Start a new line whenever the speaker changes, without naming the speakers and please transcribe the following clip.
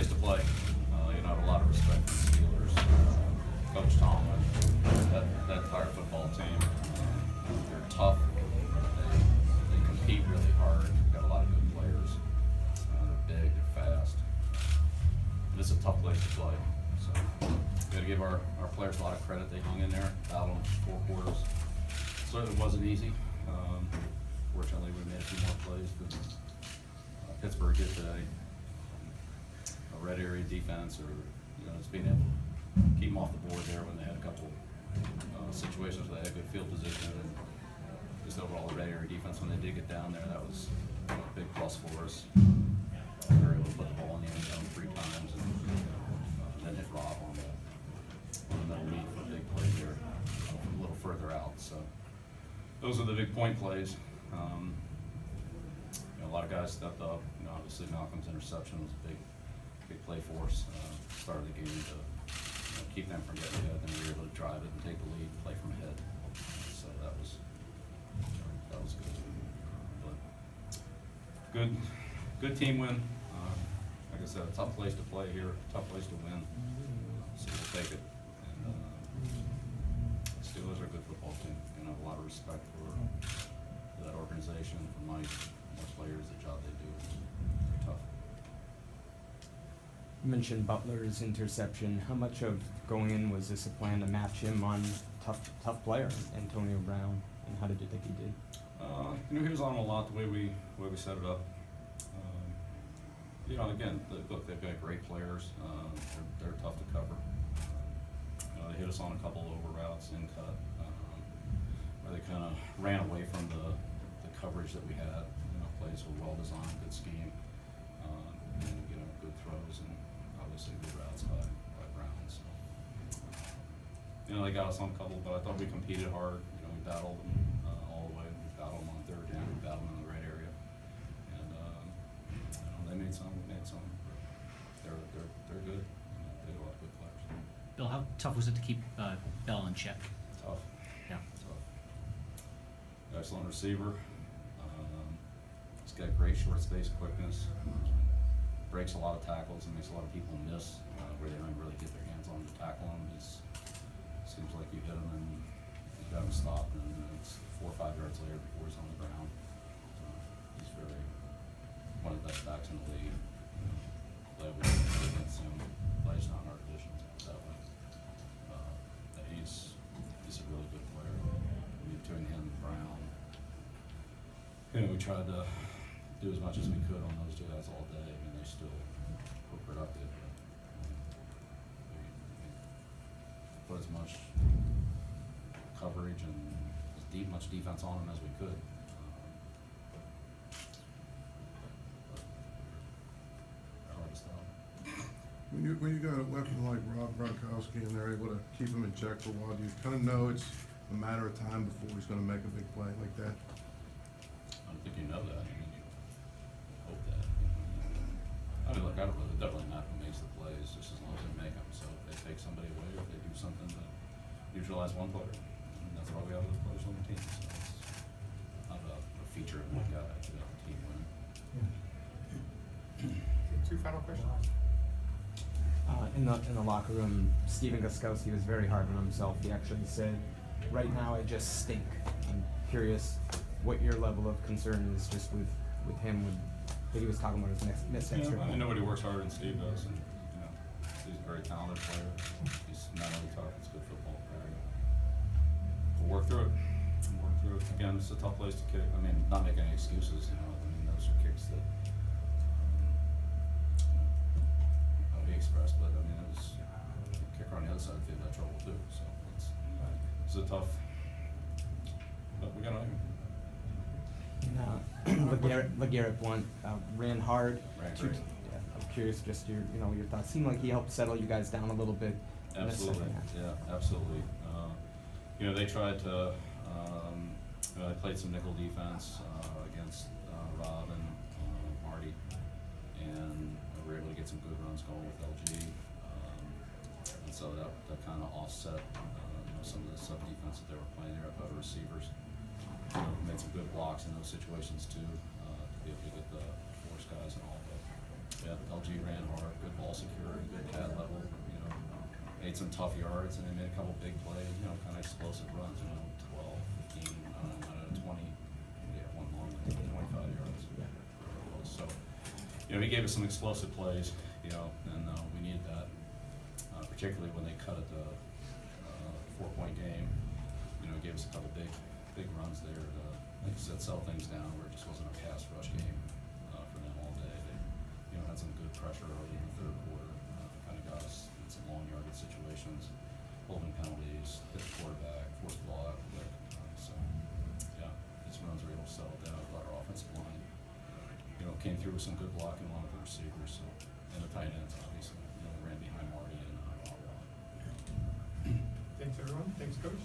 place to play. You know, a lot of respect for the Steelers. Coach Tomlin, that entire football team. They're tough. They compete really hard. Got a lot of good players. They're big. They're fast. It's a tough place to play. So we got to give our players a lot of credit. They hung in there, battled 4 quarters. Certainly wasn't easy. Fortunately, we made a few more plays than Pittsburgh did today. A red area defense, or just being able to keep them off the board there when they had a couple situations where they had good field position, and just overall the red area defense when they did get down there, that was a big plus for us. We were able to put the ball in the end zone 3 times, and then hit Rob on the middle knee for a big play there, a little further out. So those are the big point plays. A lot of guys stepped up. Obviously Malcolm's interception was a big play for us. Started the game to keep them from getting ahead, and we were able to drive it and take the lead, play from ahead. So that was good. But good team win. Like I said, a tough place to play here, tough place to win. So we'll take it. And Steelers are a good football team. I have a lot of respect for that organization, for Mike, most players, the job they do. They're tough.
You mentioned Butler's interception. How much of going in was this a plan to match him on tough player, Antonio Brown, and how did you think he did?
He was on a lot the way we set it up. Again, look, they've got great players. They're tough to cover. They hit us on a couple of over routes in cut, where they kind of ran away from the coverage that we had. Plays were well designed, good scheme, and good throws, and obviously good routes by Brown. So they got us on a couple, but I thought we competed hard. We battled them all the way. We battled them on 3rd down. We battled them in the right area, and they made some. We made some. They're good. They got a lot of good players.
Bill, how tough was it to keep Bell in check?
Tough.
Yeah.
Tough. Excellent receiver. He's got great short space quickness. Breaks a lot of tackles and makes a lot of people miss where they don't really get their hands on him to tackle him. Seems like you hit him and you got him stopped, and it's 4 or 5 yards later before he's on the ground. He's one of the best backs in the league. Glad we didn't play against him. Plays not in our division that way. He's a really good player. Between him and Brown, we tried to do as much as we could on those 2 guys all day. They still were productive. We put as much coverage and as much defense on them as we could. Hard to stop.
When you got a weapon like Rob Gronkowski and they're able to keep him in check for a while, do you kind of know it's a matter of time before he's going to make a big play like that?
I don't think you know that. You hope that. Look, it doesn't really matter who makes the plays, just as long as they make them. So if they take somebody away, or if they do something to neutralize one player, and that's all we have with the players on the team. So it's not a feature of one guy. It's about the team winning.
Two final questions.
In the locker room, Stephen Gostkowski was very hard on himself. He actually said, "Right now, I just stink." I'm curious what your level of concern is just with him. That he was talking about his missed extra.
Nobody works harder than Steve does, and he's a very talented player. He's not only tough; he's a good football player. We'll work through it. Again, it's a tough place to kick. Not making any excuses. Those are kicks that he expressed, but it was a kicker on the other side of the field that trouble too. So it's a tough, but we got to.
LeGarrette Blount ran hard.
Right.
I'm curious, just your thoughts. Seemed like he helped settle you guys down a little bit.
Absolutely. Yeah, absolutely. They tried to. They played some nickel defense against Rob and Marty, and we were able to get some good runs going with LG. And so that kind of offset some of the sub defense that they were playing there up other receivers. Made some good blocks in those situations too, to be able to get the force guys and all. But yeah, LG ran hard, good ball security, good pad level, you know, made some tough yards, and they made a couple big plays, you know, kind of explosive runs, you know, 12, 15, I don't know, 20, one long one, 25 yards. So, you know, he gave us some explosive plays, you know, and we needed that, particularly when they cut it to 4-point game. You know, he gave us a couple big runs there to, like you said, settle things down where it just wasn't a pass rush game for them all day. They, you know, had some good pressure early in the third quarter, kind of got us in some long yardage situations, holding penalties, hit the quarterback, forced the ball out quick. So, yeah, his runs were able to settle down. But our offensive line, you know, came through with some good blocking along with the receivers, so, and the tight ends, obviously, you know, ran behind Marty and Wawa.
Thanks, everyone. Thanks, Coach.